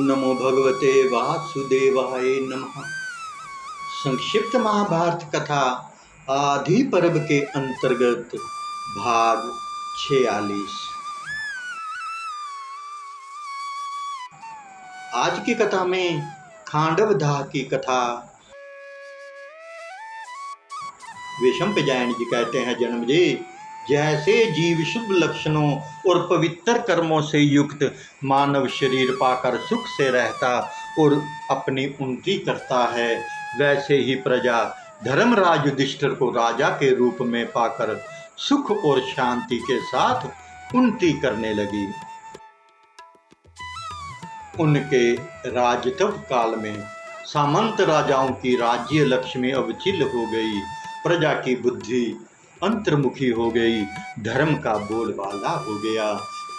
नमो भगवते वासुदेवाय नमः। संक्षिप्त महाभारत कथा आदि पर्व के अंतर्गत भाग 46। आज की कथा में खांडवदाह की कथा। वैशंपायन जी कहते हैं, जन्म जी, जैसे जीव शुभ लक्षणों और पवित्र कर्मों से युक्त मानव शरीर पाकर सुख से रहता और अपनी उन्नति करता है, वैसे ही प्रजा धर्मराज युधिष्ठिर को राजा के रूप में पाकर सुख और शांति के साथ उन्नति करने लगी। उनके राजत्व काल में सामंत राजाओं की राज्य लक्ष्मी अवचिल हो गई, प्रजा की बुद्धि अंतर्मुखी हो गई, धर्म का बोलबाला हो गया।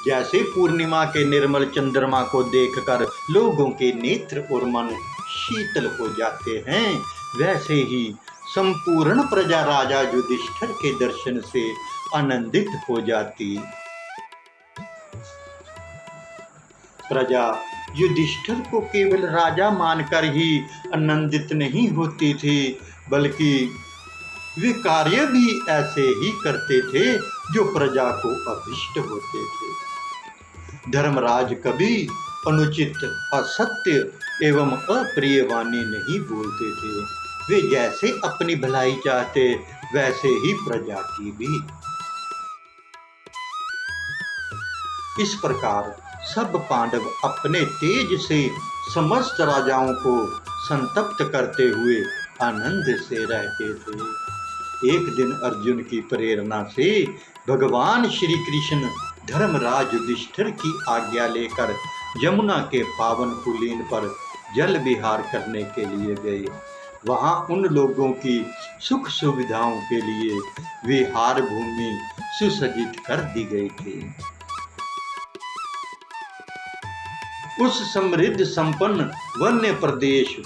जैसे पूर्णिमा के निर्मल चंद्रमा को देखकर लोगों के नेत्र और मन शीतल हो जाते हैं, वैसे ही संपूर्ण प्रजा राजा युधिष्ठिर के दर्शन से आनंदित हो जाती। प्रजा युधिष्ठिर को केवल राजा मानकर ही आनंदित नहीं होती थी, बल्कि वे कार्य भी ऐसे ही करते थे जो प्रजा को अभिष्ट होते थे। धर्मराज कभी अनुचित, असत्य एवं अप्रिय वाणी नहीं बोलते थे। वे जैसे अपनी भलाई चाहते, वैसे ही प्रजा की भी। इस प्रकार सब पांडव अपने तेज से समस्त राजाओं को संतप्त करते हुए आनंद से रहते थे। एक दिन अर्जुन की प्रेरणा से भगवान श्री कृष्ण धर्मराज युधिष्ठिर की आज्ञा लेकर यमुना के पावन कुलीन पर जल विहार करने के लिए गए। वहां उन लोगों की सुख सुविधाओं के लिए विहार भूमि सुसज्जित कर दी गई थी। उस समृद्ध संपन्न वन्य प्रदेश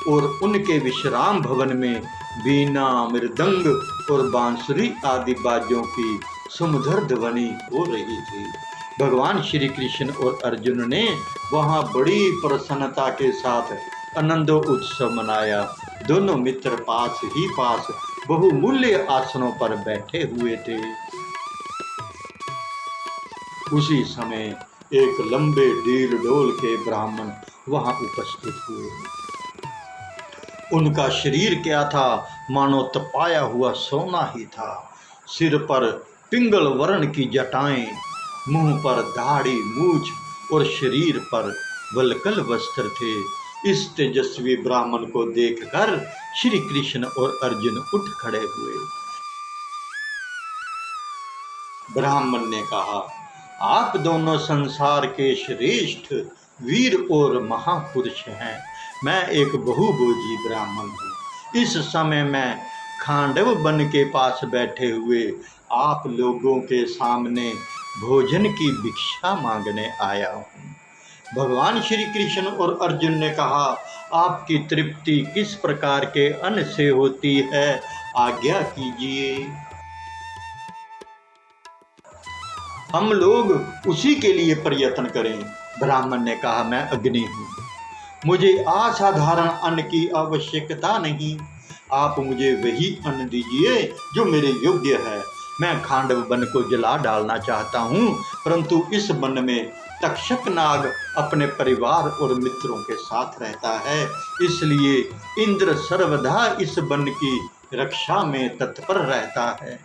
और उनके विश्राम भवन में वीणा, मृदंग और बांसुरी आदि वाद्यों की सुमधुर ध्वनि हो रही थी। भगवान श्री कृष्ण और अर्जुन ने वहां बड़ी प्रसन्नता के साथ आनंद उत्सव मनाया। दोनों मित्र पास ही पास बहुमूल्य आसनों पर बैठे हुए थे। उसी समय एक लंबे ढील डोल के ब्राह्मण वहां उपस्थित हुए। उनका शरीर क्या था, मानो तपाया हुआ सोना ही था। सिर पर पिंगल वर्ण की जटाएं, मुंह पर दाढ़ी मूछ और शरीर पर वल्कल वस्त्र थे। इस तेजस्वी ब्राह्मण को देखकर श्री कृष्ण और अर्जुन उठ खड़े हुए। ब्राह्मण ने कहा, आप दोनों संसार के श्रेष्ठ वीर और महापुरुष हैं। मैं एक बहुभोजी ब्राह्मण हूँ। इस समय मैं खांडव वन के पास बैठे हुए आप लोगों के सामने भोजन की भिक्षा मांगने आया हूँ। भगवान श्री कृष्ण और अर्जुन ने कहा, आपकी तृप्ति किस प्रकार के अन्न से होती है, आज्ञा कीजिए। हम लोग उसी के लिए प्रयत्न करें। ब्राह्मण ने कहा, मैं अग्नि हूँ, मुझे असाधारण अन्न की आवश्यकता नहीं। आप मुझे वही अन्न दीजिए जो मेरे योग्य है। मैं खांडव वन को जला डालना चाहता हूँ, परंतु इस वन में तक्षक नाग अपने परिवार और मित्रों के साथ रहता है, इसलिए इंद्र सर्वदा इस वन की रक्षा में तत्पर रहता है।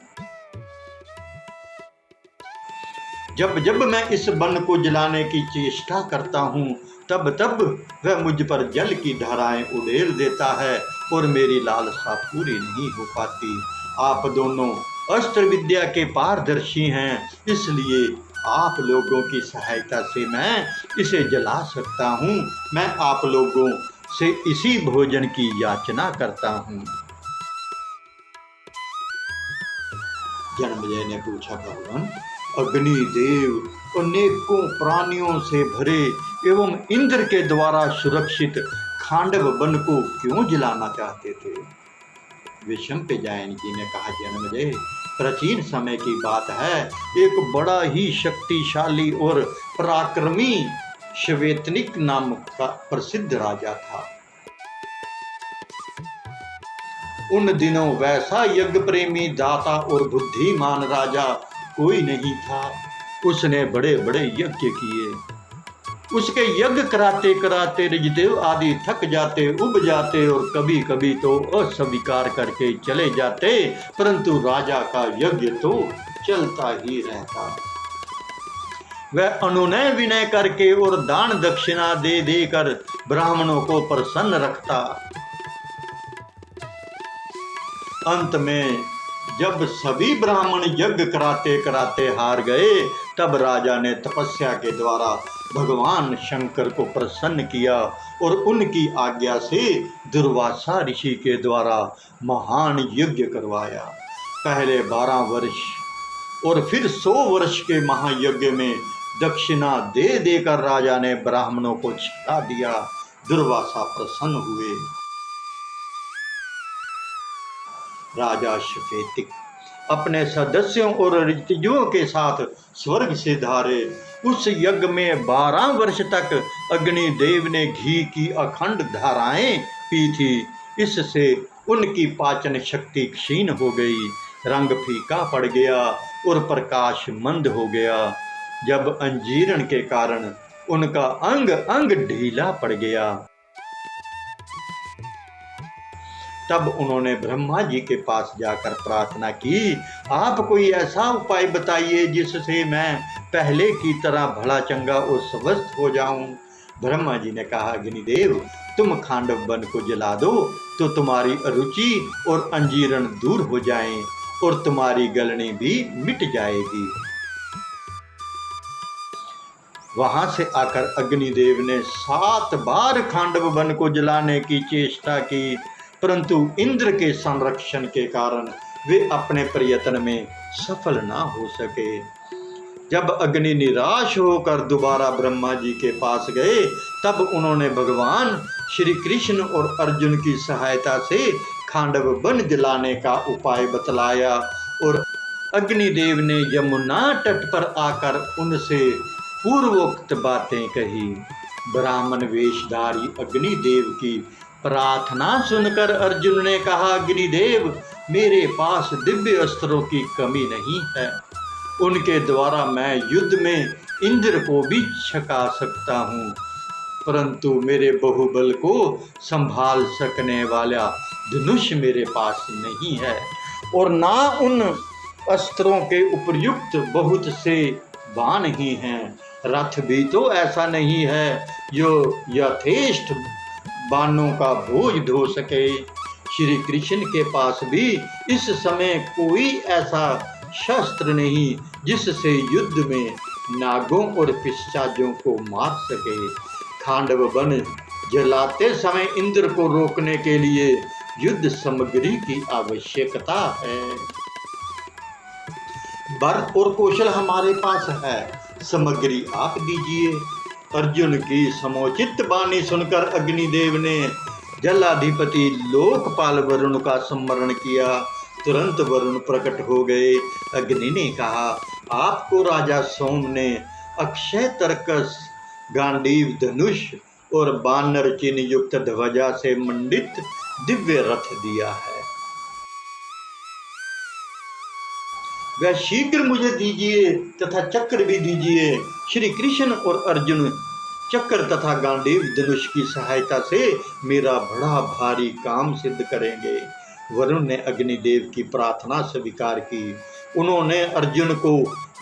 जब जब मैं इस वन को जलाने की चेष्टा करता हूँ, तब तब वह मुझ पर जल की धाराएं उड़ेल देता है और मेरी लालसा पूरी नहीं हो पाती। आप दोनों अस्त्र विद्या के पारदर्शी हैं, इसलिए आप लोगों की सहायता से मैं इसे जला सकता हूँ। मैं आप लोगों से इसी भोजन की याचना करता हूँ। जन्मेजय ने पूछा, भगवान, अग्निदेव अनेकों प्राणियों से भरे एवं इंद्र के द्वारा सुरक्षित खांडव वन को क्यों जलाना चाहते थे? वैशंपायन जी ने कहा, जन्मेजय, प्राचीन समय की बात है। एक बड़ा ही शक्तिशाली और पराक्रमी श्वेतनिक नाम का प्रसिद्ध राजा था। उन दिनों वैसा यज्ञ प्रेमी, दाता और बुद्धिमान राजा कोई नहीं था। उसने बड़े बड़े यज्ञ किए। उसके यज्ञ कराते कराते ऋषिदेव आदि थक जाते, उब जाते और कभी कभी तो अस्वीकार करके चले जाते, परंतु राजा का यज्ञ तो चलता ही रहता। वह अनुनय विनय करके और दान दक्षिणा दे देकर ब्राह्मणों को प्रसन्न रखता। अंत में जब सभी ब्राह्मण यज्ञ कराते कराते हार गए, तब राजा ने तपस्या के द्वारा भगवान शंकर को प्रसन्न किया और उनकी आज्ञा से दुर्वासा ऋषि के द्वारा महान यज्ञ करवाया। पहले 12 वर्ष और फिर 100 वर्ष के महायज्ञ में दक्षिणा दे देकर राजा ने ब्राह्मणों को छिपा दिया। दुर्वासा प्रसन्न हुए। राजा श्वेतिक अपने सदस्यों और ऋतुओं के साथ स्वर्ग से धारे। उस यज्ञ में 12 वर्ष तक अग्निदेव ने घी की अखंड धाराएं पी थी। इससे उनकी पाचन शक्ति क्षीण हो गई, रंग फीका पड़ गया और प्रकाश मंद हो गया। जब अंजीरण के कारण उनका अंग अंग ढीला पड़ गया, तब उन्होंने ब्रह्मा जी के पास जाकर प्रार्थना की, आप कोई ऐसा उपाय बताइए जिससे मैं पहले की तरह भला चंगा और स्वस्थ हो जाऊं। ब्रह्मा जी ने कहा, अग्निदेव तुम खांडव वन को जला दो तो तुम्हारी अरुचि और अंजीरण दूर हो जाएं और तुम्हारी गलनी भी मिट जाएगी। वहां से आकर अग्निदेव ने 7 बार खांडव वन को जलाने की चेष्टा की, परंतु इंद्र के संरक्षण के कारण वे अपने प्रयत्न में सफल ना हो सके। जब अग्नि निराश होकर दोबारा ब्रह्मा जी के पास गए, तब उन्होंने भगवान श्री कृष्ण और अर्जुन की सहायता से खांडव वन जलाने का उपाय बतलाया और अग्निदेव ने यमुना तट पर आकर उनसे पूर्वोक्त बातें कही। ब्राह्मण वेशधारी अग्निदेव की प्रार्थना सुनकर अर्जुन ने कहा, अग्निदेव मेरे पास दिव्य अस्त्रों की कमी नहीं है। उनके द्वारा मैं युद्ध में इंद्र को भी छका सकता हूँ, परंतु मेरे बहुबल को संभाल सकने वाला धनुष मेरे पास नहीं है और ना उन अस्त्रों के उपयुक्त बहुत से बाण ही हैं। रथ भी तो ऐसा नहीं है जो यथेष्ट बाणों का बोझ ढो सके। श्री कृष्ण के पास भी इस समय कोई ऐसा शस्त्र नहीं जिससे युद्ध में नागों और पिशाचों को मार सके। खांडव वन जलाते समय इंद्र को रोकने के लिए युद्ध सामग्री की आवश्यकता है। बल और कौशल हमारे पास है, सामग्री आप दीजिए। अर्जुन की समुचित वाणी सुनकर अग्निदेव ने जलाधिपति लोकपाल वरुण का स्मरण किया। तुरंत वरुण प्रकट हो गए। अग्नि ने कहा, आपको राजा सोम ने अक्षय तर्कस, गांडीव धनुष और बानर चिन्ह युक्त ध्वजा से मंडित दिव्य रथ दिया है। वह शीघ्र मुझे दीजिए तथा चक्र भी दीजिए। श्री कृष्ण और अर्जुन चक्र तथा गांडीव धनुष की सहायता से मेरा बड़ा भारी काम सिद्ध करेंगे। वरुण ने अग्निदेव की प्रार्थना स्वीकार की। उन्होंने अर्जुन को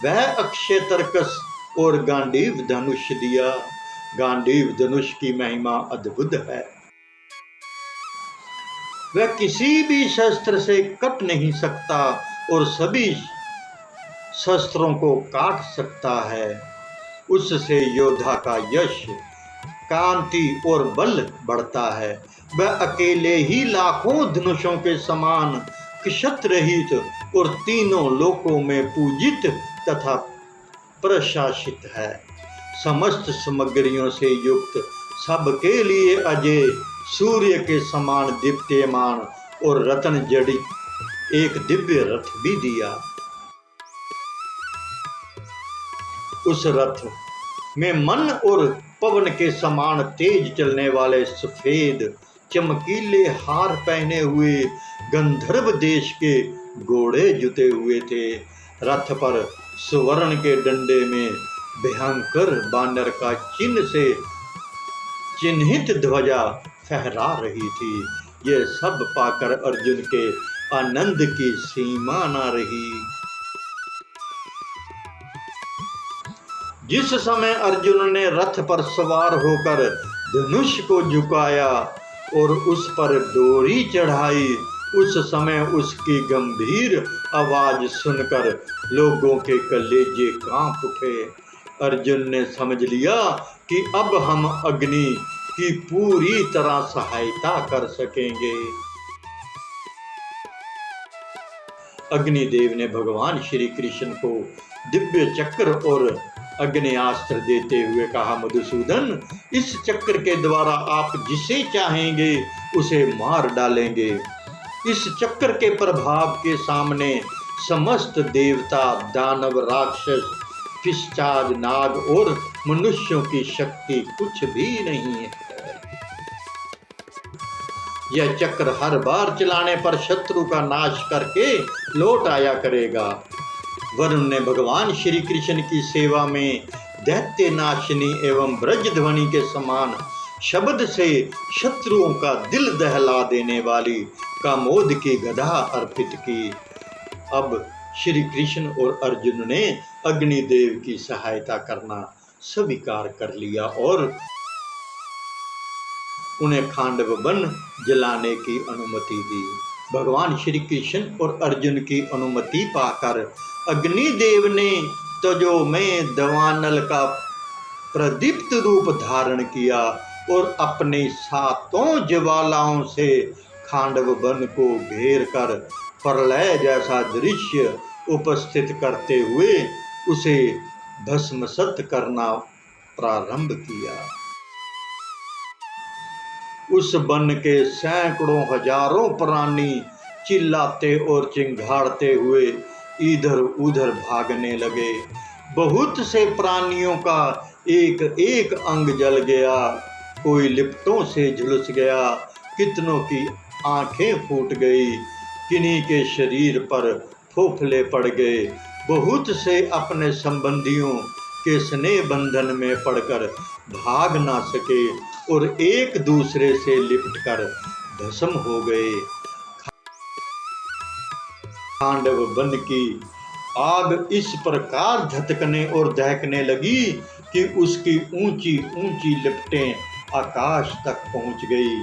वह अक्षय तर्कस और गांडीव धनुष दिया। गांडीव धनुष की महिमा अद्भुत है। वह किसी भी शस्त्र से कट नहीं सकता और सभी शस्त्रों को काट सकता है। उससे योद्धा का यश, कांति और बल बढ़ता है। वह अकेले ही लाखों धनुषों के समान क्षत्रहित और तीनों लोकों में पूजित तथा प्रशासित है। समस्त सामग्रियों से युक्त, सबके लिए अजय, सूर्य के समान दीप्यमान और रत्न जड़ित एक दिव्य रथ भी दिया। उस रथ में मन और पवन के समान तेज चलने वाले सफेद चमकीले हार पहने हुए गंधर्व देश के घोड़े जुते हुए थे। रथ पर सुवर्ण के डंडे में भयंकर बानर का चिन्ह से चिन्हित ध्वजा फहरा रही थी। ये सब पाकर अर्जुन के आनंद की सीमा न रही। जिस समय अर्जुन ने रथ पर सवार होकर धनुष को झुकाया और उस पर डोरी चढ़ाई, उस समय उसकी गंभीर आवाज सुनकर लोगों के कलेजे कांप उठे। अर्जुन ने समझ लिया कि अब हम अग्नि की पूरी तरह सहायता कर सकेंगे। अग्निदेव ने भगवान श्री कृष्ण को दिव्य चक्र और अग्नियास्त्र देते हुए कहा, मधुसूदन, इस चक्र के द्वारा आप जिसे चाहेंगे उसे मार डालेंगे। इस चक्र के प्रभाव के सामने समस्त देवता, दानव, राक्षस, पिशाच, नाग और मनुष्यों की शक्ति कुछ भी नहीं है। यह चक्र हर बार चलाने पर शत्रु का नाश करके लौट आया करेगा। वरुण ने भगवान श्री कृष्ण की सेवा में दैत्य नाशिनी एवं ब्रजध्वनि के समान शब्द से शत्रुओं का दिल दहला देने वाली कामोद की गदा अर्पित की। अब श्री कृष्ण और अर्जुन ने अग्निदेव की सहायता करना स्वीकार कर लिया और उन्हें खांडव वन जलाने की अनुमति दी। भगवान श्री कृष्ण और अर्जुन की अनुमति पाकर अग्निदेव ने तजोमय दवानल का प्रदीप्त रूप धारण किया और अपनी 7 ज्वालाओं से खांडव वन को घेर कर प्रलय जैसा दृश्य उपस्थित करते हुए उसे भस्मसत करना प्रारंभ किया। उस वन के सैकड़ों हजारों प्राणी चिल्लाते और चिंघाड़ते हुए इधर उधर भागने लगे। बहुत से प्राणियों का एक एक अंग जल गया, कोई लिपटों से झुलस गया, कितनों की आंखें फूट गई, किन्हीं के शरीर पर फोफले पड़ गए। बहुत से अपने संबंधियों के स्नेह बंधन में पड़कर भाग ना सके और एक दूसरे से लिपटकर भस्म हो गए। खांडव वन की आग इस प्रकार धधकने और दहकने लगी कि उसकी ऊंची ऊंची लिपटें आकाश तक पहुंच गई।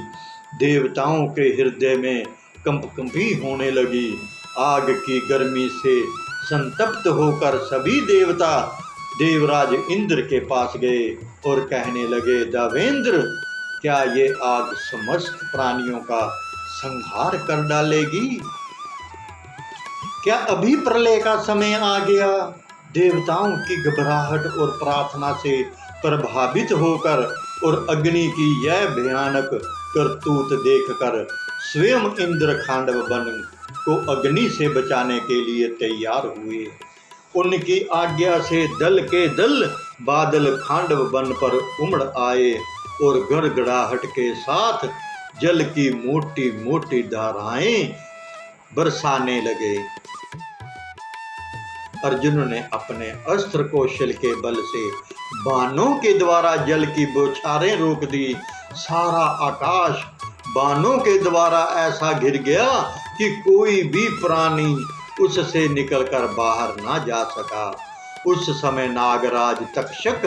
देवताओं के हृदय में कंपकंपी होने लगी। आग की गर्मी से संतप्त होकर सभी देवता देवराज इंद्र के पास गए और कहने लगे, देवेंद्र, क्या ये आग समस्त प्राणियों का संहार कर डालेगी? क्या अभी प्रलय का समय आ गया? देवताओं की घबराहट और प्रार्थना से प्रभावित होकर और अग्नि की यह भयानक करतूत देखकर स्वयं इंद्र खांडव वन को अग्नि से बचाने के लिए तैयार हुए। उनकी आज्ञा से दल के दल बादल खांडव वन पर उमड़ आए और गड़गड़ाहट के साथ जल की मोटी मोटी धाराएं बरसाने लगे। अर्जुन ने अपने अस्त्र कौशल के बल से बाणों के द्वारा जल की बौछारें रोक दी। सारा आकाश बाणों के द्वारा ऐसा घिर गया कि कोई भी प्राणी उससे निकलकर बाहर ना जा सका। उस समय नागराज तक्षक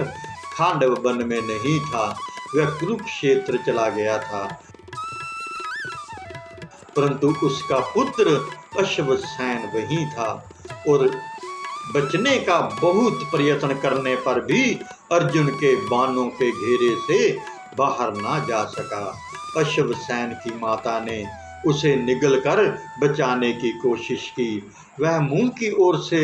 खांडव वन में नहीं था, वह कुरुक्षेत्र चला गया था। परंतु उसका पुत्र अश्वसेन वहीं था और बचने का बहुत प्रयत्न करने पर भी अर्जुन के बाणों के घेरे से बाहर ना जा सका। अश्वसेन की माता ने उसे निगलकर बचाने की कोशिश की। वह मुंह की ओर से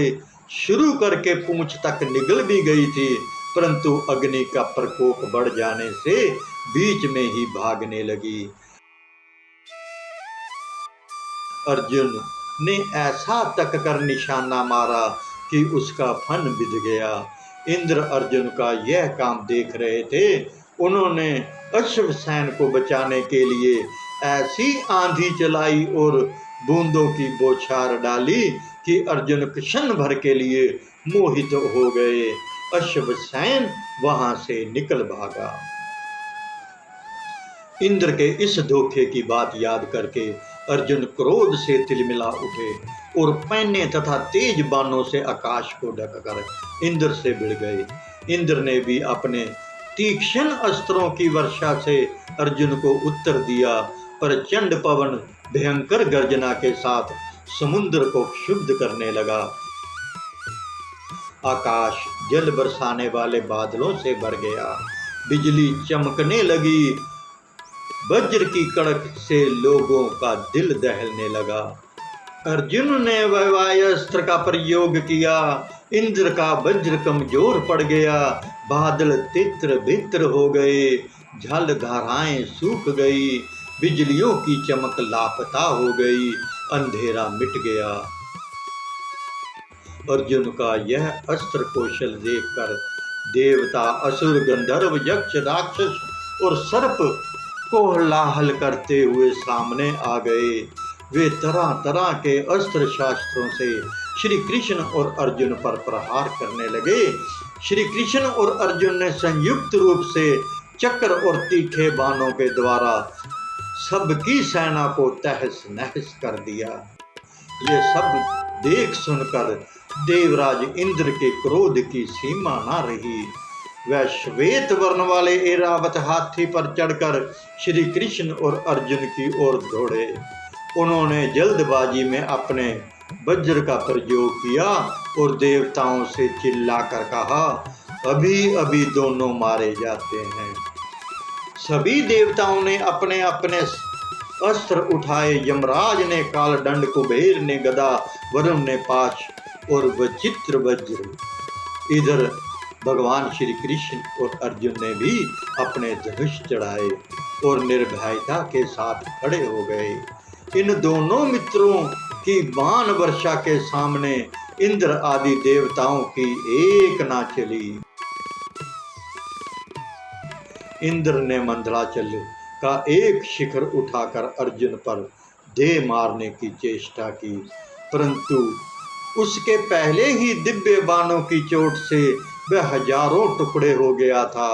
शुरू करके पूंछ तक निगल भी गई थी, परंतु अग्नि का प्रकोप बढ़ जाने से बीच में ही भागने लगी। अर्जुन ने ऐसा तक कर निशाना मारा कि उसका फन बिध गया। इंद्र अर्जुन का यह काम देख रहे थे। उन्होंने अश्वसेन को बचाने के लिए ऐसी आंधी चलाई और बूंदों की बौछार डाली कि अर्जुन क्षण भर के लिए मोहित हो गए। अश्वसेन वहां से निकल भागा। इंद्र के इस धोखे की बात याद करके अर्जुन क्रोध से तिलमिला उठे और पैने तथा तेज बाणों से आकाश को ढककर इंद्र से भिड़ गए। इंद्र ने भी अपने तीक्ष्ण अस्त्रों की वर्षा से अर्जुन को उत्तर दिया, पर चंड पवन भयंकर गर्जना के साथ समुद्र को क्षुब्ध करने लगा। आकाश जल बरसाने वाले बादलों से भर गया, बिजली चमकने लगी, वज्र की कड़क से लोगों का दिल दहलने लगा। अर्जुन ने वायुअस्त्र का प्रयोग किया, इंद्र का वज्र कमजोर पड़ गया, बादल तित्र बित्र हो गए, जल धाराएं सूख गई, बिजलियों की चमक लापता हो गई, अंधेरा मिट गया। अर्जुन का यह अस्त्र कौशल देखकर देवता, असुर, गंधर्व, यक्ष, राक्षस और सर्प कोलाहल करते हुए सामने आ गए। वे तरह तरह के अस्त्र शास्त्रों से श्री कृष्ण और अर्जुन पर प्रहार करने लगे। श्री कृष्ण और अर्जुन ने संयुक्त रूप से चक्र और तीखे बाणों के द्वारा सबकी सेना को तहस नहस कर दिया। ये सब देख सुनकर देवराज इंद्र के क्रोध की सीमा न रही। वह श्वेत वर्ण वाले ऐरावत हाथी पर चढ़कर श्री कृष्ण और अर्जुन की ओर दौड़े। उन्होंने जल्दबाजी में अपने वज्र का प्रयोग किया और देवताओं से चिल्लाकर कहा, अभी अभी दोनों मारे जाते हैं। सभी देवताओं ने अपने अपने अस्त्र उठाए। यमराज ने कालदंड, कुबेर ने गदा, वरुण ने पाश और वचित्र वज्र। इधर भगवान श्री कृष्ण और अर्जुन ने भी अपने धनुष चढ़ाए और निर्भयता के साथ खड़े हो गए। इन दोनों मित्रों की बाण वर्षा के सामने इंद्र आदि देवताओं की एक ना चली। इंद्र ने मंदराचल का एक शिखर उठाकर अर्जुन पर दे मारने की चेष्टा की, परंतु उसके पहले ही दिव्य बाणों की चोट से वह हजारों टुकड़े हो गया था।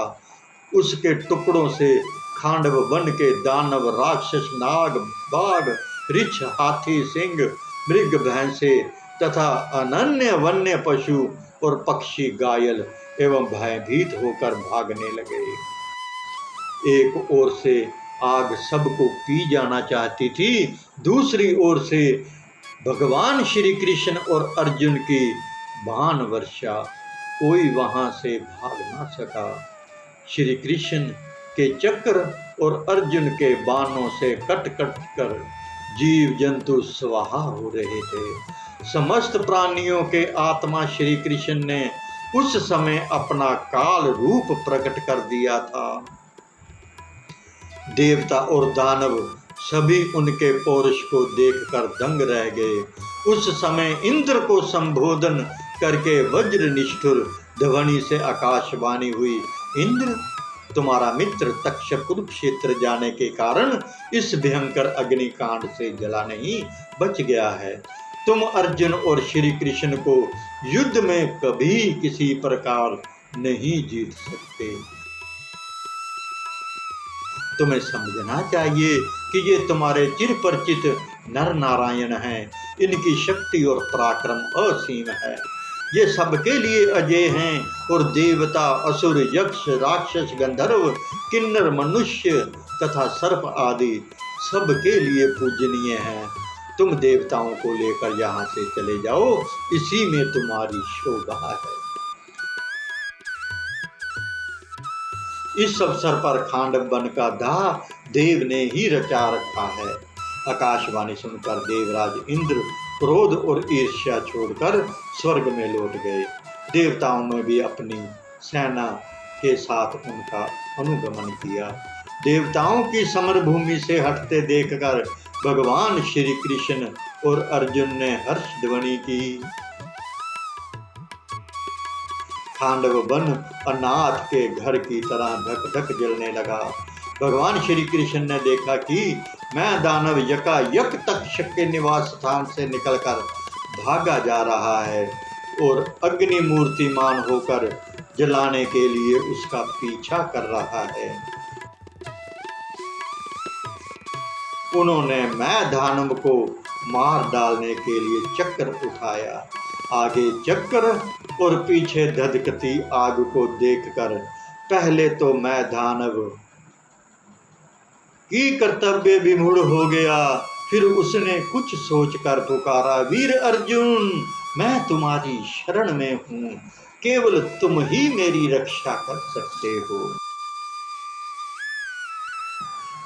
उसके टुकड़ों से खांडव वन के दानव, राक्षस, नाग, बाघ, ऋछ, हाथी, सिंह, मृग, भैंसे तथा अनन्य वन्य पशु और पक्षी घायल एवं भयभीत होकर भागने लगे। एक ओर से आग सबको पी जाना चाहती थी, दूसरी ओर से भगवान श्री कृष्ण और अर्जुन की बाण वर्षा, कोई वहां से भाग ना सका। श्री कृष्ण के चक्र और अर्जुन के बाणों से कट कट कर जीव जंतु स्वाहा हो रहे थे। समस्त प्राणियों के आत्मा श्री कृष्ण ने उस समय अपना काल रूप प्रकट कर दिया था। देवता और दानव सभी उनके पौरुष को देखकर दंग रह गए। उस समय इंद्र को संबोधन करके वज्र निष्ठुर ध्वनि से आकाशवाणी हुई, इंद्र, तुम्हारा मित्र तक्षक कुरुक्षेत्र जाने के कारण इस भयंकर अग्निकांड से जला नहीं बच गया है। तुम अर्जुन और श्री कृष्ण को युद्ध में कभी किसी प्रकार नहीं जीत सकते। तुम्हें समझना चाहिए कि ये तुम्हारे चिरपरिचित नर नारायण हैं। इनकी शक्ति और पराक्रम असीम है। ये सबके लिए अजय हैं और देवता, असुर, यक्ष, राक्षस, गंधर्व, किन्नर, मनुष्य तथा सर्प आदि सबके लिए पूजनीय हैं। तुम देवताओं को लेकर यहाँ से चले जाओ, इसी में तुम्हारी शोभा है। इस अवसर पर खांडव वन का दाह देव ने ही रचा रखा है। आकाशवाणी सुनकर देवराज इंद्र क्रोध और ईर्ष्या छोड़कर स्वर्ग में लौट गए। देवताओं ने भी अपनी सेना के साथ उनका अनुगमन किया। देवताओं की समरभूमि से हटते देखकर भगवान श्री कृष्ण और अर्जुन ने हर्ष ध्वनि की। खांडव वन अनाथ के घर की तरह धक धक जलने लगा। भगवान श्री कृष्ण ने देखा कि मैं दानव यकायक तक्षक के निवास स्थान से निकलकर भागा जा रहा है और अग्नि मूर्तिमान होकर जलाने के लिए उसका पीछा कर रहा है। उन्होंने मैं दानव को मार डालने के लिए चक्र उठाया। आगे चक्र और पीछे धधकती आग को देखकर पहले तो मैं दानव की कर्तव्य विमूढ़ हो गया। फिर उसने कुछ सोचकर पुकारा, वीर अर्जुन, मैं तुम्हारी शरण में हूं, केवल तुम ही मेरी रक्षा कर सकते हो।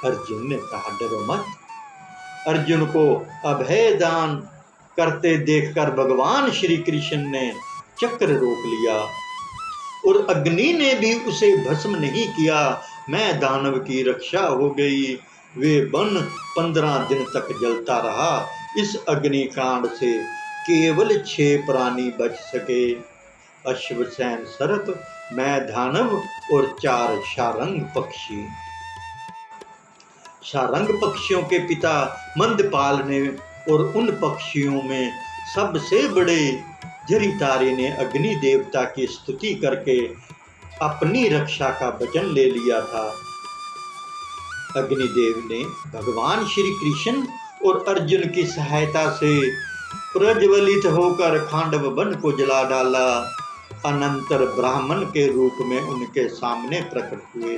अर्जुन ने कहा, डरो मत। अर्जुन को अभय दान करते देखकर भगवान श्री कृष्ण ने चक्र रोक लिया और अग्नि ने भी उसे भस्म नहीं किया। मैं दानव की रक्षा हो गई। वे वन 15 दिन तक जलता रहा। इस अग्निकांड से केवल 6 प्राणी बच सके, अश्वसेन सर्प, मैं दानव और 4 शारंग पक्षी। शारंग पक्षियों के पिता मंदपाल ने और उन पक्षियों में सबसे बड़े जरितारे ने अग्नि देवता की स्तुति करके अपनी रक्षा का वचन ले लिया था। अग्निदेव ने भगवान श्री कृष्ण और अर्जुन की सहायता से प्रज्वलित होकर खांडव वन को जला डाला। अनंतर ब्राह्मण के रूप में उनके सामने प्रकट हुए।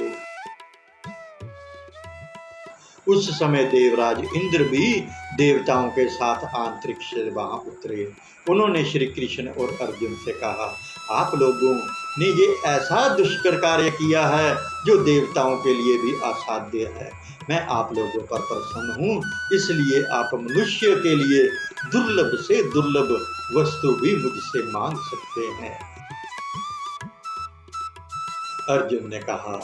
उस समय देवराज इंद्र भी देवताओं के साथ अंतरिक्ष से वहां उतरे। उन्होंने श्री कृष्ण और अर्जुन से कहा, आप लोगों ने ये ऐसा दुष्कर कार्य किया है जो देवताओं के लिए भी असाध्य है। मैं आप लोगों पर प्रसन्न हूँ, इसलिए आप मनुष्य के लिए दुर्लभ से दुर्लभ वस्तु भी मुझसे मांग सकते हैं। अर्जुन ने कहा,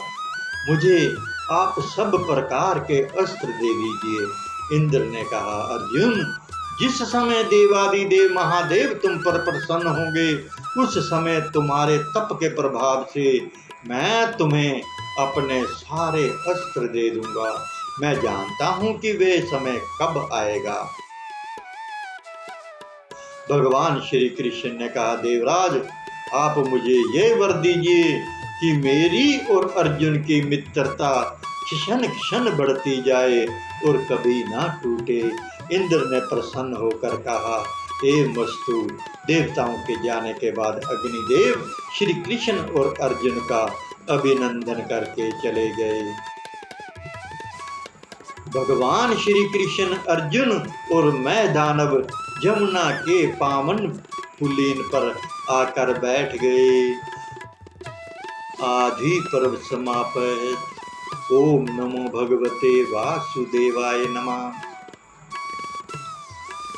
मुझे आप सब प्रकार के अस्त्र दे दीजिए। इंद्र ने कहा, अर्जुन, जिस समय देवादिदेव महादेव तुम पर प्रसन्न होंगे, उस समय तुम्हारे तप के प्रभाव से मैं तुम्हें अपने सारे अस्त्र दे दूंगा। मैं जानता हूं कि वे समय कब आएगा। भगवान श्री कृष्ण ने कहा, देवराज, आप मुझे ये वर दीजिए कि मेरी और अर्जुन की मित्रता क्षण क्षण बढ़ती जाए और कभी ना टूटे। इंद्र ने प्रसन्न होकर कहा, हे मस्तु, देवताओं के जाने के बाद अग्निदेव श्री कृष्ण और अर्जुन का अभिनंदन करके चले गए। भगवान श्री कृष्ण, अर्जुन और मैं दानव जमुना के पावन पुलीन पर आकर बैठ गए। आधि पर्व समाप्त। ओम नमो भगवते वासुदेवाय नमः।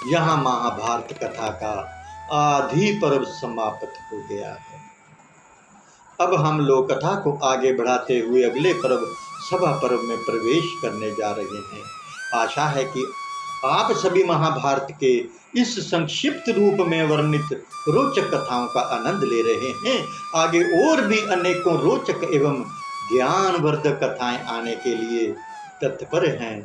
यहाँ महाभारत कथा का आधि पर्व समाप्त हो गया है। अब हम लोग कथा को आगे बढ़ाते हुए अगले पर्व सभा पर्व में प्रवेश करने जा रहे हैं। आशा है कि आप सभी महाभारत के इस संक्षिप्त रूप में वर्णित रोचक कथाओं का आनंद ले रहे हैं। आगे और भी अनेकों रोचक एवं ज्ञानवर्धक कथाएं आने के लिए तत्पर हैं।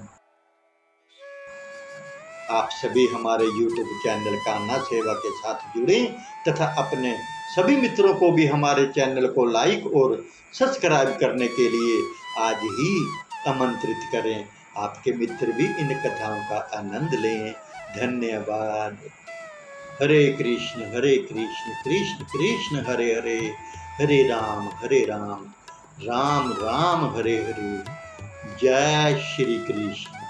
आप सभी हमारे YouTube चैनल कान्हा सेवा के साथ जुड़ें तथा अपने सभी मित्रों को भी हमारे चैनल को लाइक और सब्सक्राइब करने के लिए आज ही आमंत्रित करें। आपके मित्र भी इन कथाओं का आनंद लें। धन्यवाद। हरे कृष्ण कृष्ण कृष्ण हरे हरे, हरे राम राम राम हरे हरे। जय श्री कृष्ण।